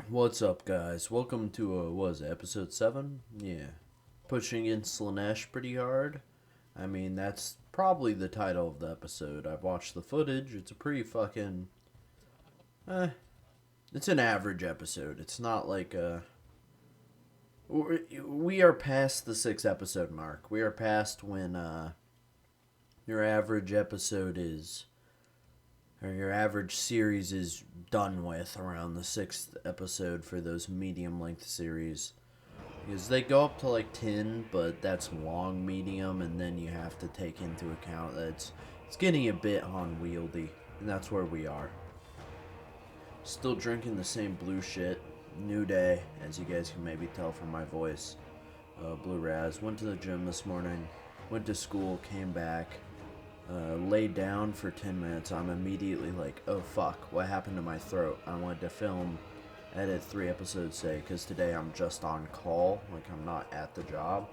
What's up, guys? Welcome to what is it, episode 7? Yeah. Pushing in Slanesh pretty hard. I mean, that's probably the title of the episode. I've watched the footage. It's a pretty fucking. Eh. It's an average episode. It's not like a. We are past the 6 episode mark. We are past when your average episode is. Or your average series is done with around the 6th episode for those medium length series. Because they go up to like 10, but that's long medium, and then you have to take into account that it's getting a bit unwieldy, and that's where we are. Still drinking the same blue shit. New day, as you guys can maybe tell from my voice. Blue Raz. Went to the gym this morning, went to school, came back, laid down for 10 minutes. I'm immediately like, oh fuck, what happened to my throat? I wanted to edit 3 episodes today because today I'm just on call, like I'm not at the job.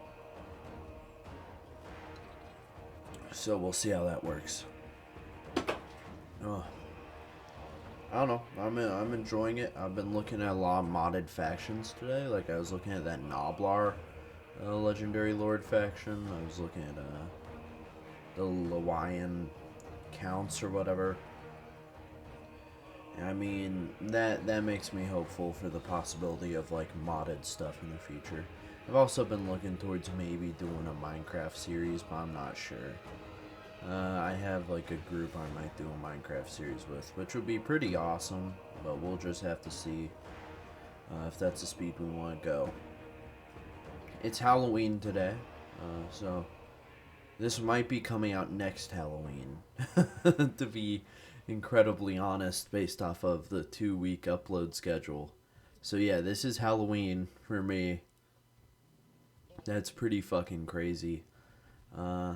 So we'll see how that works. Oh, I don't know. I'm enjoying it. I've been looking at a lot of modded factions today. Like I was looking at that Noblar legendary lord faction. I was looking at the Lawaian counts or whatever. I mean, that makes me hopeful for the possibility of like modded stuff in the future. I've also been looking towards maybe doing a Minecraft series, but I'm not sure. I have like a group I might do a Minecraft series with, which would be pretty awesome, but we'll just have to see if that's the speed we want to go. It's Halloween today, so this might be coming out next Halloween, to be incredibly honest, based off of the 2 week upload schedule. So yeah, this is Halloween for me. That's pretty fucking crazy. Uh,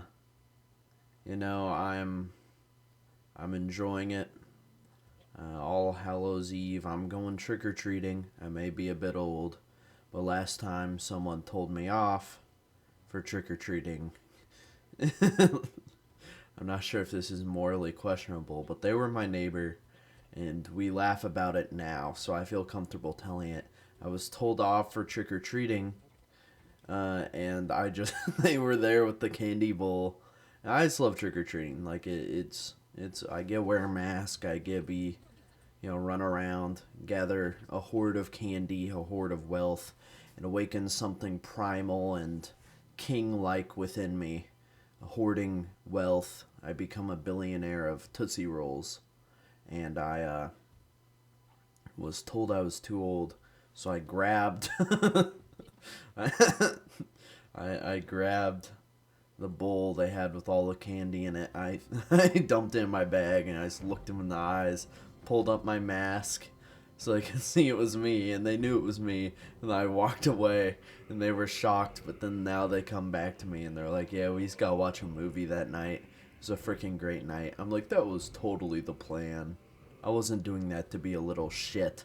I'm enjoying it. All Hallows Eve, I'm going trick or treating. I may be a bit old, but last time someone told me off for trick or treating. I'm not sure if this is morally questionable, but they were my neighbor, and we laugh about it now, so I feel comfortable telling it. I was told off for trick or treating, and I just they were there with the candy bowl. And I just love trick or treating. Like it's I get wear a mask. I get be run around, gather a hoard of candy, a hoard of wealth, and awaken something primal and king-like within me. Hoarding wealth, I become a billionaire of Tootsie Rolls, and I was told I was too old, so I grabbed, I, I grabbed the bowl they had with all the candy in it. I dumped it in my bag, and I just looked them in the eyes, pulled up my mask, so they could see it was me, and they knew it was me, and I walked away, and they were shocked, but then now they come back to me, and they're like, yeah, we just gotta watch a movie that night. It was a freaking great night. I'm like, that was totally the plan. I wasn't doing that to be a little shit.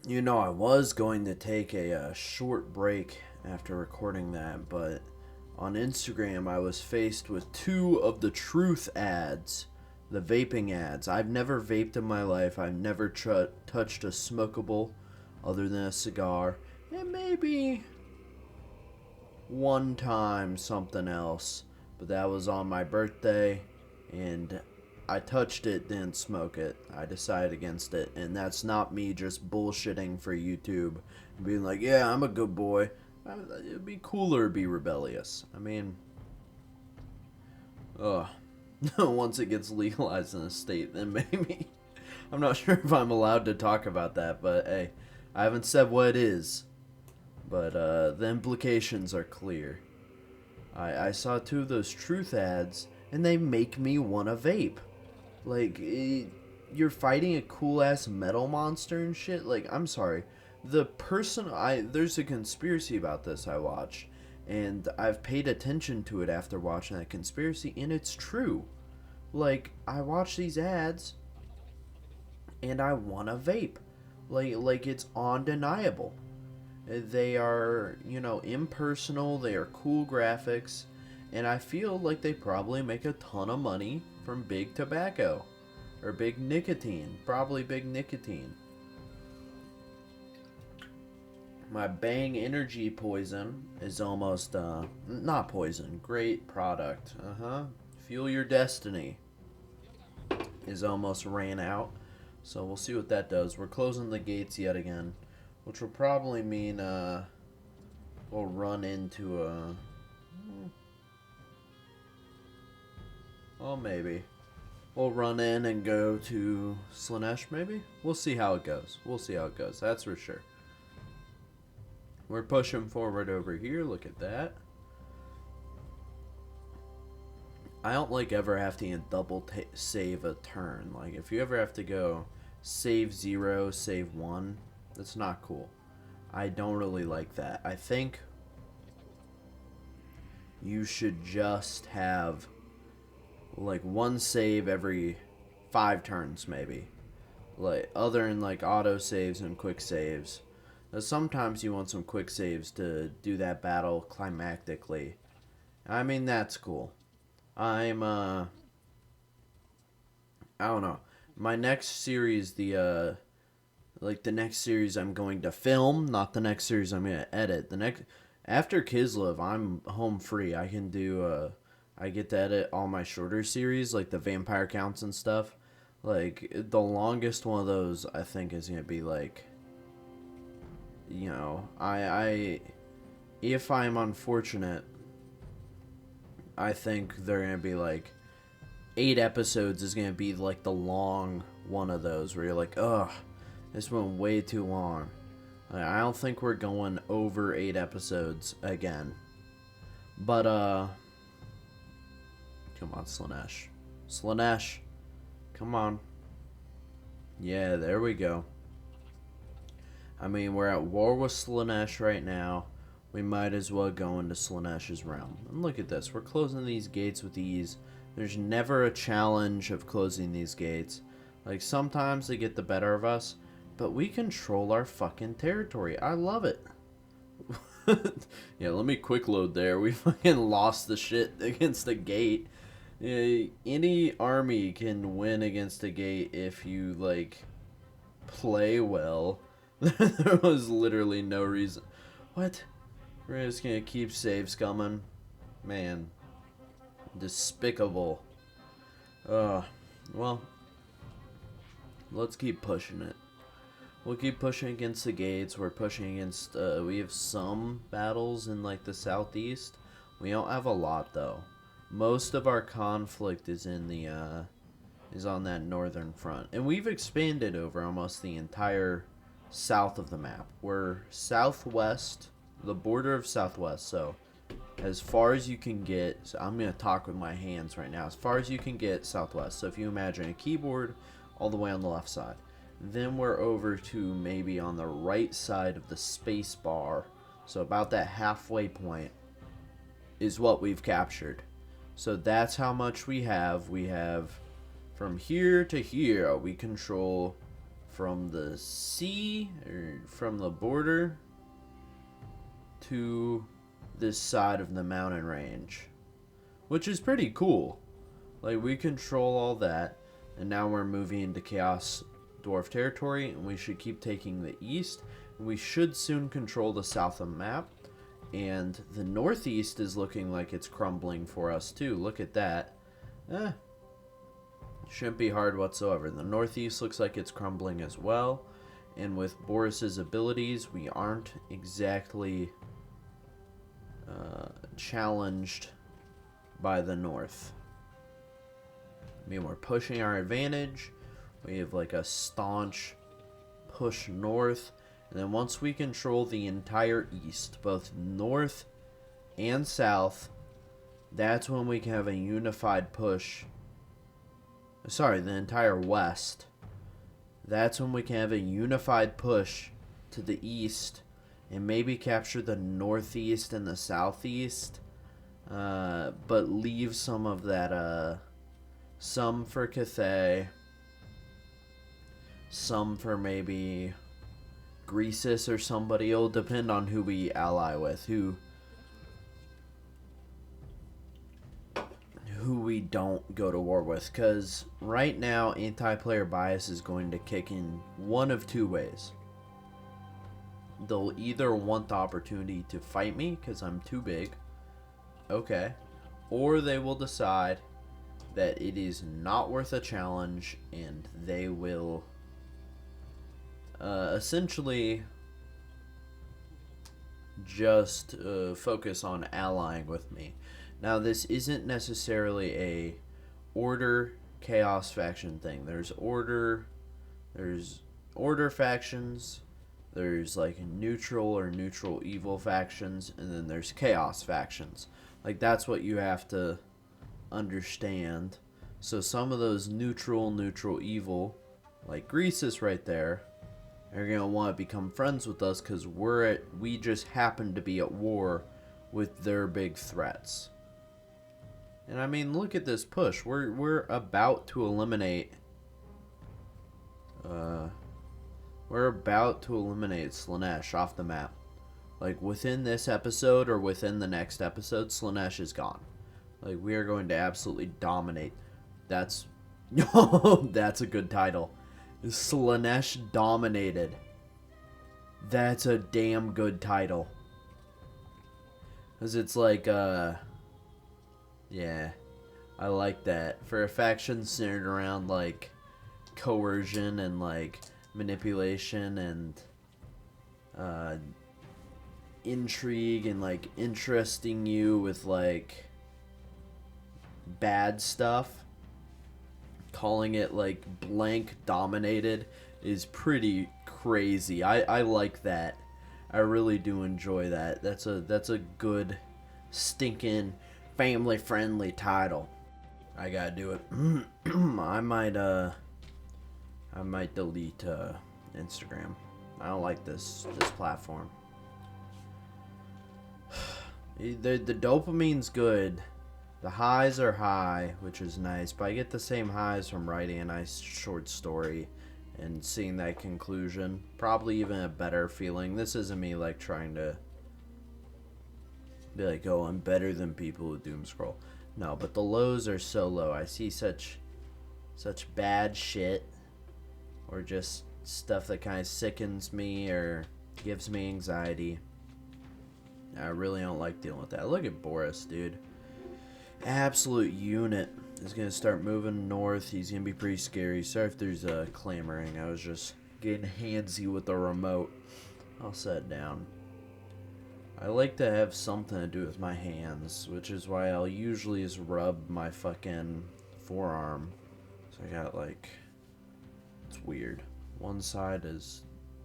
I was going to take a short break after recording that, but on Instagram I was faced with 2 of the truth ads, the vaping ads. I've never vaped in my life. I've never touched a smokable other than a cigar, and maybe one time something else, but that was on my birthday, and I touched it, didn't smoke it. I decided against it, and that's not me just bullshitting for YouTube and being like, yeah, I'm a good boy. It'd be cooler to be rebellious. I mean, ugh. Once it gets legalized in a state, then maybe. I'm not sure if I'm allowed to talk about that, but hey, I haven't said what it is. But the implications are clear. I saw 2 of those truth ads, and they make me want to vape. Like, you're fighting a cool ass metal monster and shit. Like, I'm sorry. There's a conspiracy about this I watch, and I've paid attention to it after watching that conspiracy, and it's true. Like, I watch these ads, and I want to vape. Like it's undeniable. They are, impersonal, they are cool graphics, and I feel like they probably make a ton of money from big tobacco. Or big nicotine. Probably big nicotine. My Bang Energy Poison is almost, not poison, great product. Fuel Your Destiny is almost ran out. So we'll see what that does. We're closing the gates yet again, which will probably mean, we'll run into a... Well, maybe. We'll run in and go to Slanesh, maybe? We'll see how it goes. We'll see how it goes, that's for sure. We're pushing forward over here, look at that. I don't like ever having to double save a turn. Like, if you ever have to go save 0, save 1, that's not cool. I don't really like that. I think you should just have like one save every 5 turns, maybe. Like, other than like auto saves and quick saves. Sometimes you want some quick saves to do that battle climactically. I mean, that's cool. I don't know. My next series, the next series I'm going to film, not the next series I'm going to edit. After Kislev, I'm home free. I can do, I get to edit all my shorter series, like the vampire counts and stuff. Like, the longest one of those, I think, is going to be, like, you know, if I'm unfortunate, I think they're going to be, like, 8 episodes is going to be, like, the long one of those, where you're like, ugh, this went way too long. Like, I don't think we're going over 8 episodes again. But, come on, Slanesh. Slanesh. Come on. Yeah, there we go. I mean, we're at war with Slanesh right now. We might as well go into Slanesh's realm. And look at this. We're closing these gates with ease. There's never a challenge of closing these gates. Like, sometimes they get the better of us, but we control our fucking territory. I love it. Yeah, let me quick load there. We fucking lost the shit against the gate. Any army can win against a gate if you, like, play well. There was literally no reason. What? We're just gonna keep saves coming? Man. Despicable. Well, let's keep pushing it. We'll keep pushing against the gates. We're pushing against, we have some battles in, like, the southeast. We don't have a lot, though. Most of our conflict is in the, is on that northern front. And we've expanded over almost the entire south of the map. We're southwest, the border of southwest, so as far as you can get, so I'm going to talk with my hands right now, as far as you can get southwest. So if you imagine a keyboard all the way on the left side, then we're over to maybe on the right side of the space bar, so about that halfway point is what we've captured. So that's how much we have. We have from here to here, we control from the sea, or from the border to this side of the mountain range, which is pretty cool. Like, we control all that, and now we're moving into Chaos Dwarf territory, and we should keep taking the east, and we should soon control the south of the map, and the northeast is looking like it's crumbling for us too. Look at that. Shouldn't be hard whatsoever. The northeast looks like it's crumbling as well, and with Boris's abilities, we aren't exactly challenged by the north. I mean, we're pushing our advantage. We have like a staunch push north, and then once we control the entire east, both north and south, that's when we can have a unified push. Sorry, the entire west. That's when we can have a unified push to the east and maybe capture the northeast and the southeast, but leave some of that, some for Cathay, some for maybe Greasus or somebody. It'll depend on who we ally with, who we don't go to war with, because right now anti-player bias is going to kick in one of two ways. they'll either want the opportunity to fight me because I'm too big, okay, or they will decide that it is not worth a challenge and they will essentially just focus on allying with me. Now, this isn't necessarily a order chaos faction thing. There's order factions, there's like neutral or neutral evil factions, and then there's chaos factions. Like, that's what you have to understand. So some of those neutral evil, like Greece is right there, are gonna want to become friends with us because we just happen to be at war with their big threats. And I mean, look at this push. We're about to eliminate Slanesh off the map. Like, within this episode or within the next episode, Slanesh is gone. Like, we are going to absolutely dominate. That's that's a good title. Slanesh dominated. That's a damn good title. Cause it's like yeah, I like that. For a faction centered around like coercion and like manipulation and intrigue and like interesting you with like bad stuff, calling it like blank dominated is pretty crazy. I like that. I really do enjoy that. That's a good stinking family friendly title. I gotta do it. I might delete Instagram. I don't like this platform. The dopamine's good. The highs are high, which is nice, but I get the same highs from writing a nice short story and seeing that conclusion. Probably even a better feeling. This isn't me like trying to be like, oh, I'm better than people who doom scroll. No, but the lows are so low. I see such bad shit, or just stuff that kind of sickens me or gives me anxiety. I really don't like dealing with that. Look at Boris, dude. Absolute unit is gonna start moving north. He's gonna be pretty scary. Sorry if there's clamoring. I was just getting handsy with the remote. I'll set it down. I like to have something to do with my hands, which is why I'll usually just rub my fucking forearm. So I got like, it's weird. One side is,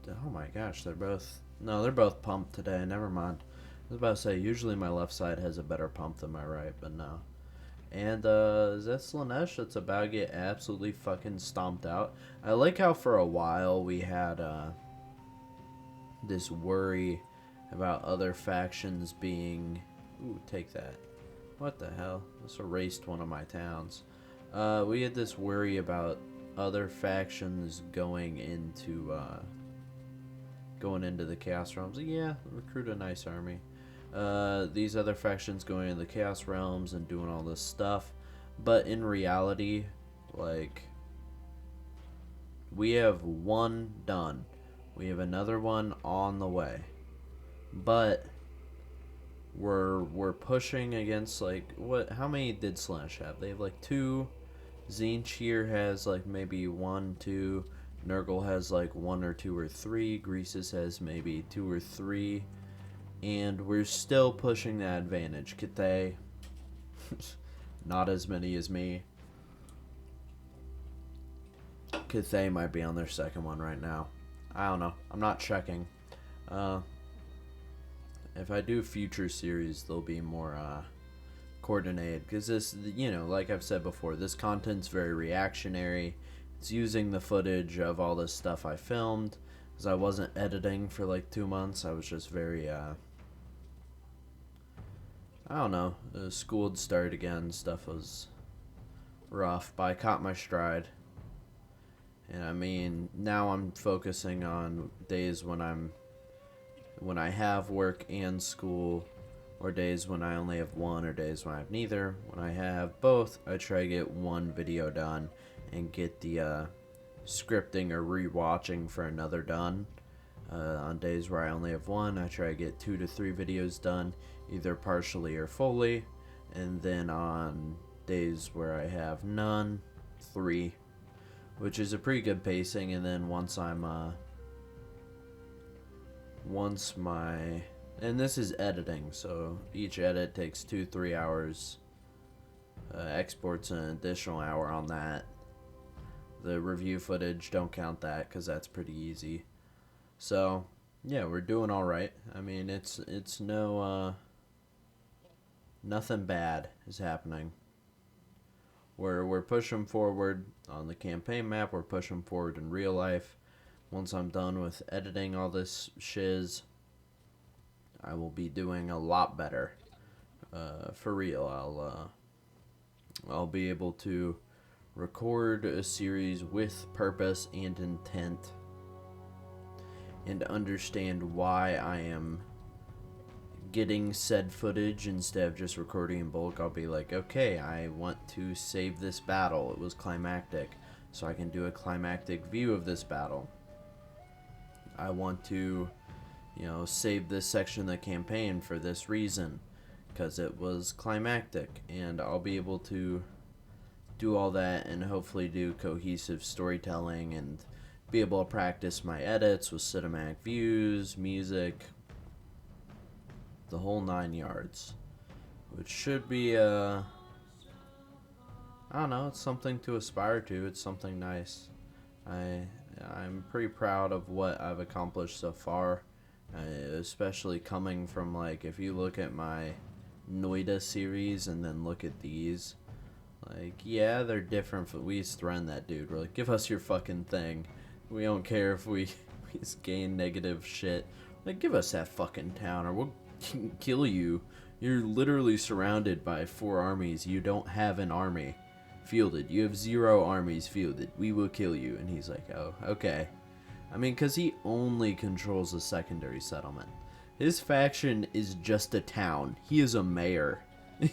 oh my gosh, they're both pumped today. Never mind. I was about to say, usually my left side has a better pump than my right, but no. And is that Slanesh that's about to get absolutely fucking stomped out? I like how for a while we had this worry about other factions being... Ooh, take that. What the hell? This erased one of my towns. We had this worry about other factions going into the Chaos Realms. Yeah, recruit a nice army. These other factions going into the Chaos Realms and doing all this stuff. But in reality, like, we have one done. We have another one on the way. But we're pushing against, like, what? How many did Slanesh have? They have like 2. Zinch here has like maybe 1, 2. Nurgle has like 1 or 2 or 3. Greases has maybe 2 or 3. And we're still pushing that advantage. Cathay, not as many as me. Cathay might be on their second one right now. I don't know. I'm not checking. If I do future series, they'll be more coordinated. Because this, you know, like I've said before, this content's very reactionary. It's using the footage of all this stuff I filmed. Because I wasn't editing for like 2 months. I was just very, I don't know. School had started again. Stuff was rough. But I caught my stride. And I mean, now I'm focusing on days when I have work and school, or days when I only have one, or days when I have neither. When I have both, I try to get one video done and get the scripting or rewatching for another done. On days where I only have one, I try to get 2 to 3 videos done, either partially or fully. And then on days where I have none, 3, which is a pretty good pacing. And then once and this is editing, so each edit takes 2-3 hours. Exports an additional hour on that. The review footage, don't count that because that's pretty easy. So yeah, we're doing all right. I mean, it's no nothing bad is happening. We're pushing forward on the campaign map. We're pushing forward in real life. Once I'm done with editing all this shiz, I will be doing a lot better. For real, I'll be able to record a series with purpose and intent, and understand why I am getting said footage instead of just recording in bulk. I'll be like, okay, I want to save this battle. It was climactic, so I can do a climactic view of this battle. I want to, save this section of the campaign for this reason, because it was climactic, and I'll be able to do all that and hopefully do cohesive storytelling and be able to practice my edits with cinematic views, music, the whole 9 yards, which should be I don't know, it's something to aspire to. It's something nice. I'm pretty proud of what I've accomplished so far, especially coming from, like, if you look at my Noida series and then look at these, like, yeah, they're different. We just threaten that dude. We're like, give us your fucking thing. We don't care if we just gain negative shit. Like, give us that fucking town or we'll kill you. You're literally surrounded by 4 armies. You don't have an army fielded. You have 0 armies fielded. We will kill you. And he's like, oh, okay. I mean, because he only controls a secondary settlement. His faction is just a town. He is a mayor.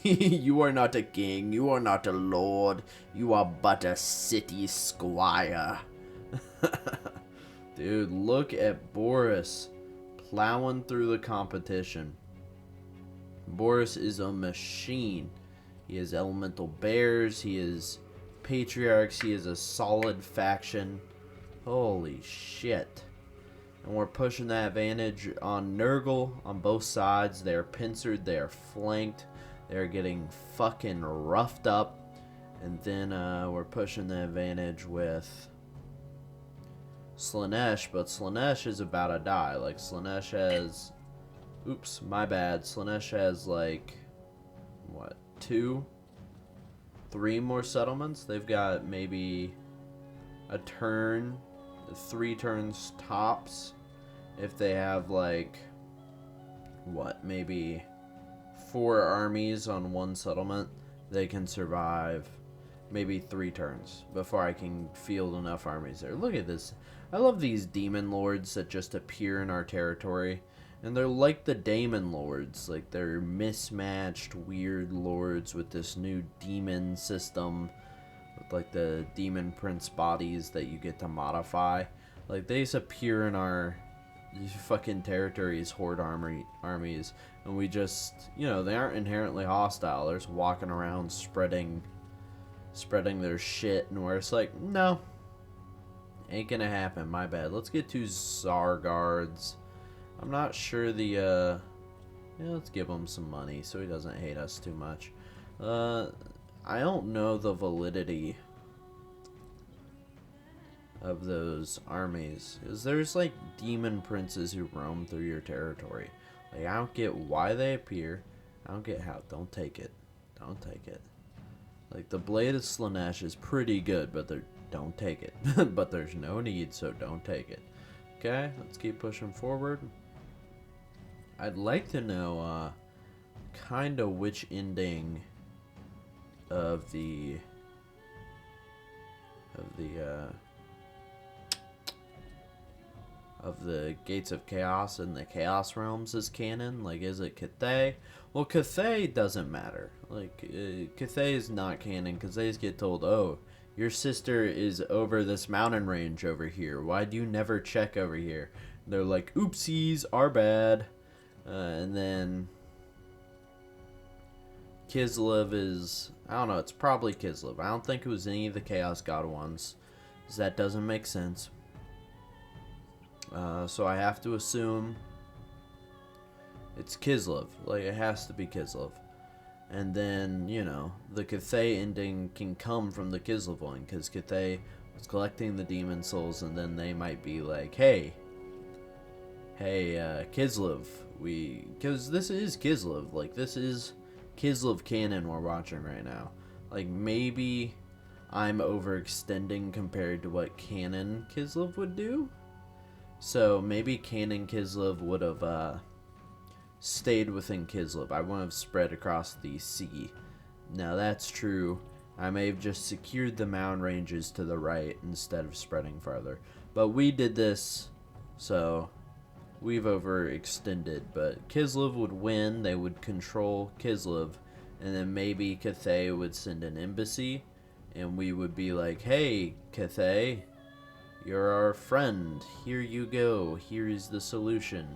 You are not a king. You are not a lord. You are but a city squire. Dude, look at Boris plowing through the competition. Boris is a machine. He has elemental bears. He is patriarchs. He is a solid faction. Holy shit. And we're pushing that advantage on Nurgle on both sides. They're pincered. They're flanked. They're getting fucking roughed up. And then we're pushing the advantage with Slanesh. But Slanesh is about to die. Like, Slanesh has... Oops, my bad. Slanesh has, like... What? 2? 3 more settlements? They've got maybe a turn, 3 turns tops. If they have, like... What? Maybe 4 armies on 1 settlement, they can survive maybe 3 turns before I can field enough armies there. Look at this. I love these demon lords that just appear in our territory. And they're like the Daemon Lords. Like, they're mismatched, weird lords with this new demon system. With, like, the demon prince bodies that you get to modify. Like, they just appear in our fucking territories, horde armies. And we just, they aren't inherently hostile. They're just walking around spreading their shit. And we're just like, no. Ain't gonna happen, my bad. Let's get 2 Tsar guards. I'm not sure the, let's give him some money so he doesn't hate us too much. I don't know the validity of those armies. Because there's, like, demon princes who roam through your territory. Like, I don't get why they appear. I don't get how. Don't take it. Don't take it. Like, the Blade of Slanesh is pretty good, but don't take it. But there's no need, so don't take it. Okay, let's keep pushing forward. I'd like to know kind of which ending of the Gates of Chaos and the Chaos Realms is canon. Like, is it Cathay? Well, Cathay doesn't matter. Like, Cathay is not canon because they just get told, oh, your sister is over this mountain range over here. Why do you never check over here? They're like, oopsies, our bad. And then Kislev is, I don't know, it's probably Kislev. I don't think it was any of the Chaos God ones, because that doesn't make sense. So I have to assume it's Kislev. Like, it has to be Kislev. And then, you know, the Cathay ending can come from the Kislev one, because Cathay was collecting the demon souls, and then they might be like, hey, Kislev, because this is Kislev. Like, this is Kislev canon we're watching right now. Like, maybe I'm overextending compared to what canon Kislev would do. So maybe canon Kislev would have stayed within Kislev. I wouldn't have spread across the sea. Now that's true. I may have just secured the mountain ranges to the right instead of spreading farther. But we did this, so we've overextended. But Kislev would win. They would control Kislev. And then maybe Cathay would send an embassy. And we would be like, hey, Cathay, you're our friend. Here you go. Here is the solution.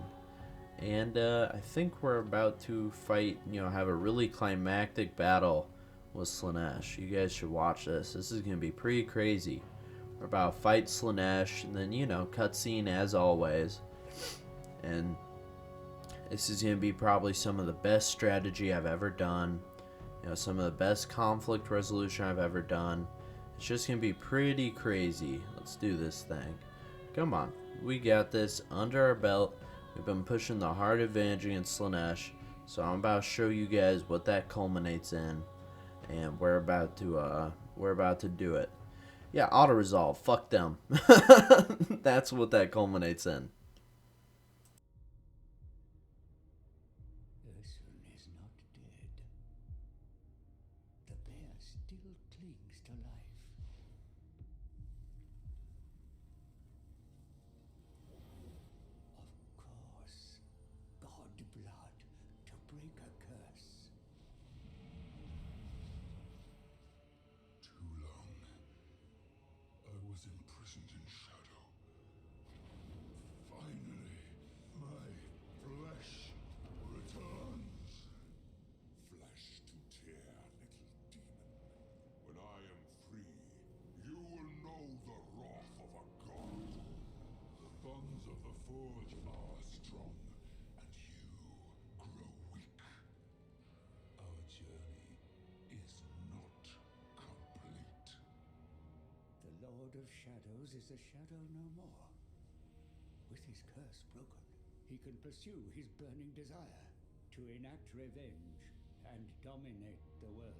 And I think we're about to fight, have a really climactic battle with Slanesh. You guys should watch this. This is going to be pretty crazy. We're about to fight Slanesh, and then, cutscene as always. And this is going to be probably some of the best strategy I've ever done. Some of the best conflict resolution I've ever done. It's just going to be pretty crazy. Let's do this thing. Come on. We got this under our belt. We've been pushing the hard advantage against Slanesh, so I'm about to show you guys what that culminates in, and we're about to do it. Yeah, auto resolve. Fuck them. That's what that culminates in. Ursun is not dead. The bear still clings to life. God blood to break a curse. Too long. I was imprisoned in shadow. Finally, my flesh returns. Flesh to tear, little demon. When I am free, you will know the wrath of a god. The bonds of the forge are strong. Grow weak. Our journey is not complete. The Lord of Shadows is a shadow no more. With his curse broken, he can pursue his burning desire to enact revenge and dominate the world.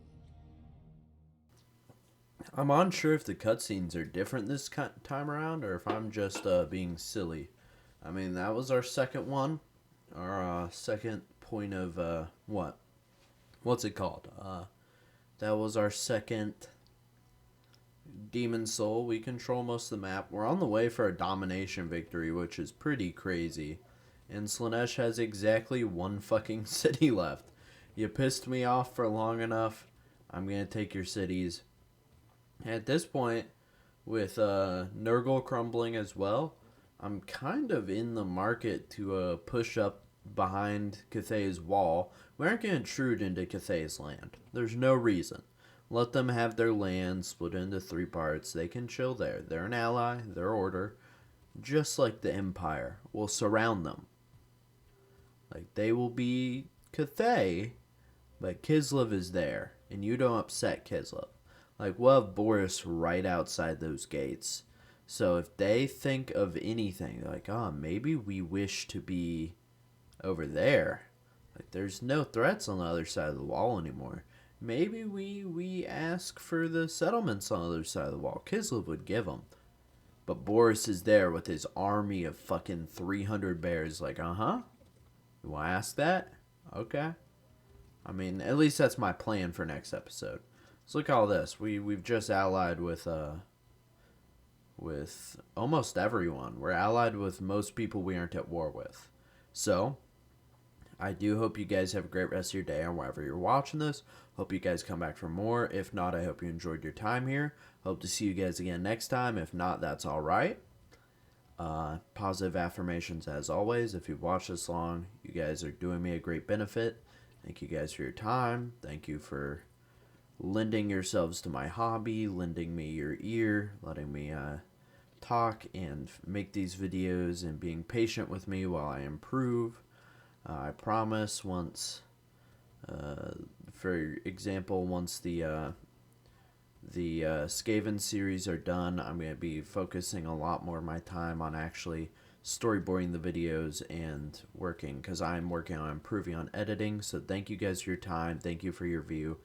I'm unsure if the cutscenes are different this time around, or if I'm just being silly. I mean, that was our second one. Our second point of what's it called? That was our second demon soul. We control most of the map. We're on the way for a domination victory, which is pretty crazy. And Slanesh has exactly one fucking city left. You pissed me off for long enough. I'm gonna take your cities. At this point, with Nurgle crumbling as well, I'm kind of in the market to push up behind Cathay's wall. We aren't going to intrude into Cathay's land. There's no reason. Let them have their land split into 3 parts. They can chill there. They're an ally. They're order. Just like the Empire. We'll surround them. Like, they will be Cathay, but Kislev is there. And you don't upset Kislev. Like, we'll have Boris right outside those gates. So if they think of anything, like, maybe we wish to be over there. Like, there's no threats on the other side of the wall anymore. Maybe we ask for the settlements on the other side of the wall. Kislev would give them. But Boris is there with his army of fucking 300 bears. Like, You want to ask that? Okay. I mean, at least that's my plan for next episode. So look at all this. We've just allied with almost everyone. We're allied with most people we aren't at war with. So, I do hope you guys have a great rest of your day on wherever you're watching this. Hope you guys come back for more. If not, I hope you enjoyed your time here. Hope to see you guys again next time. If not, that's alright. Positive affirmations as always. If you've watched this long, you guys are doing me a great benefit. Thank you guys for your time. Thank you for lending yourselves to my hobby, lending me your ear, letting me talk and make these videos, and being patient with me while I improve. I promise once, for example, once the Skaven series are done, I'm going to be focusing a lot more of my time on actually storyboarding the videos and working, because I'm working on improving on editing. So thank you guys for your time. Thank you for your view.